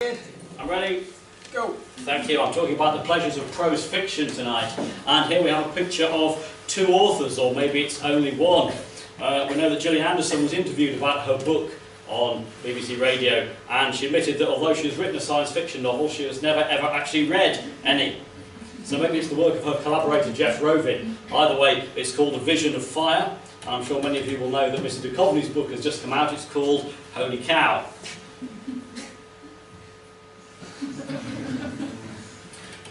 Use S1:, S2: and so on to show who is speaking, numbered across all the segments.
S1: I'm ready.
S2: Go.
S1: Thank you. I'm talking about the pleasures of prose fiction tonight. And here we have a picture of two authors, or maybe it's only one. We know that Gillian Anderson was interviewed about her book on BBC Radio, and she admitted that although she has written a science fiction novel, she has never ever actually read any. So maybe it's the work of her collaborator Jeff Rovin. Either way, it's called A Vision of Fire. I'm sure many of you will know that Mr. Duchovny's book has just come out. It's called Holy Cow.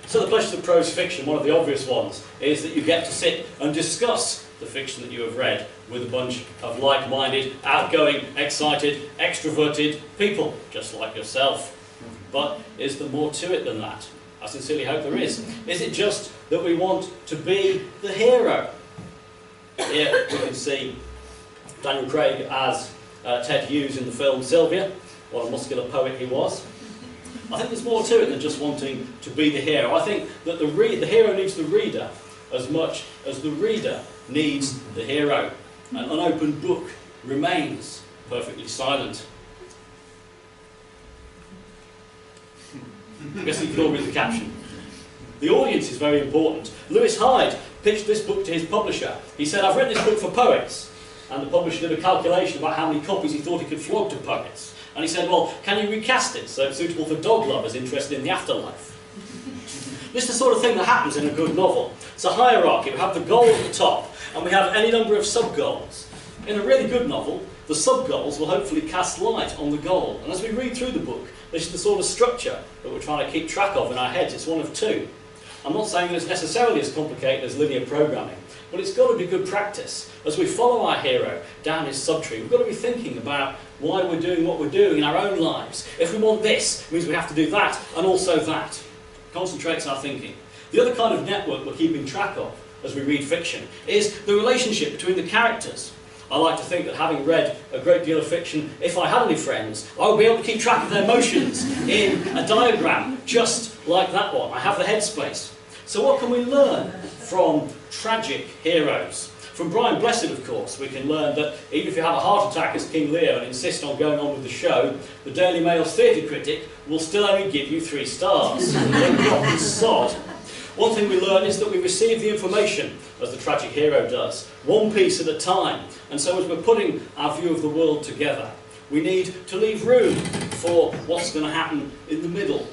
S1: So the pleasures of prose fiction, one of the obvious ones, is that you get to sit and discuss the fiction that you have read with a bunch of like-minded, outgoing, excited, extroverted people, just like yourself. But is there more to it than that? I sincerely hope there is. Is it just that we want to be the hero? Here we can see Daniel Craig as Ted Hughes in the film Sylvia. What a muscular poet he was. I think there's more to it than just wanting to be the hero. I think that the hero needs the reader as much as the reader needs the hero. An unopened book remains perfectly silent. I guess you can all read the caption. The audience is very important. Lewis Hyde pitched this book to his publisher. He said, "I've written this book for poets." And the publisher did a calculation about how many copies he thought he could flog to poets. And he said, "Well, can you recast it so it's suitable for dog lovers interested in the afterlife?" This is the sort of thing that happens in a good novel. It's a hierarchy. We have the goal at the top, and we have any number of sub-goals. In a really good novel, the sub-goals will hopefully cast light on the goal. And as we read through the book, this is the sort of structure that we're trying to keep track of in our heads. It's one of two. I'm not saying that it's necessarily as complicated as linear programming, but it's got to be good practice. As we follow our hero down his subtree, we've got to be thinking about why we're doing what we're doing in our own lives. If we want this, it means we have to do that, and also that. Concentrates our thinking. The other kind of network we're keeping track of as we read fiction is the relationship between the characters. I like to think that having read a great deal of fiction, if I had any friends, I would be able to keep track of their motions in a diagram, just like that one. I have the headspace. So what can we learn from tragic heroes? From Brian Blessed, of course, we can learn that even if you have a heart attack as King Lear and insist on going on with the show, the Daily Mail's theatre critic will still only give you 3 stars. Rotten sod. One thing we learn is that we receive the information, as the tragic hero does, one piece at a time. And so as we're putting our view of the world together, we need to leave room for what's going to happen in the middle.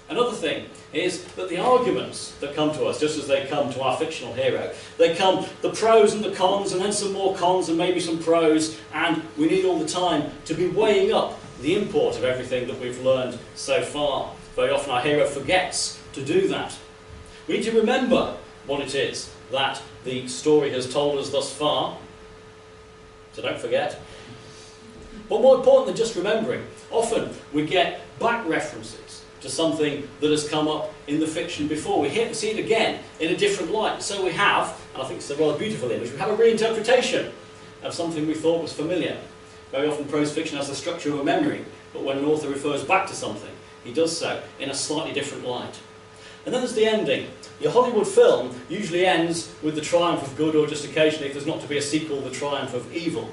S1: Another thing is that the arguments that come to us, just as they come to our fictional hero, they come the pros and the cons, and then some more cons and maybe some pros, and we need all the time to be weighing up the import of everything that we've learned so far. Very often our hero forgets to do that. We need to remember what it is that the story has told us thus far, so don't forget. But more important than just remembering, often we get back references to something that has come up in the fiction before. We see it again in a different light. So we have, and I think it's a rather beautiful image, we have a reinterpretation of something we thought was familiar. Very often prose fiction has the structure of a memory, but when an author refers back to something, he does so in a slightly different light. And then there's the ending. Your Hollywood film usually ends with the triumph of good, or just occasionally, if there's not to be a sequel, the triumph of evil.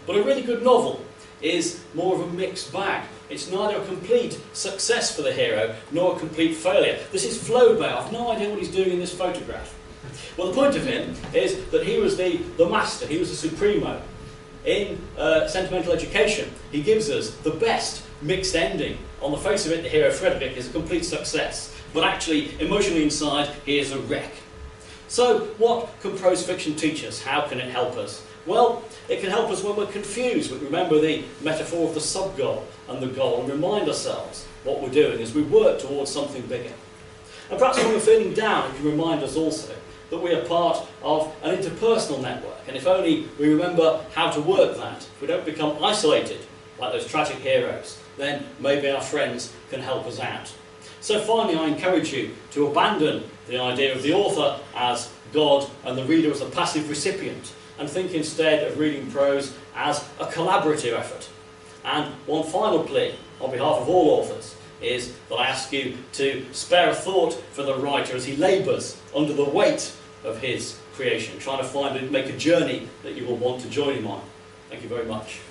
S1: But a really good novel is more of a mixed bag. It's neither a complete success for the hero, nor a complete failure. This is Flaubert. I've no idea what he's doing in this photograph. Well, the point of him is that he was the master, he was the supremo. In Sentimental Education, he gives us the best mixed ending. On the face of it, the hero Frederick is a complete success, but actually, emotionally inside, he is a wreck. So, what can prose fiction teach us? How can it help us? Well, it can help us when we're confused. We remember the metaphor of the sub-goal and the goal, and remind ourselves what we're doing as we work towards something bigger. And perhaps when we're feeling down, it can remind us also that we are part of an interpersonal network, and if only we remember how to work that, if we don't become isolated like those tragic heroes, then maybe our friends can help us out. So finally, I encourage you to abandon the idea of the author as God and the reader as a passive recipient, and think instead of reading prose as a collaborative effort. And one final plea on behalf of all authors is that I ask you to spare a thought for the writer as he labours under the weight of his creation, trying to make a journey that you will want to join him on. Thank you very much.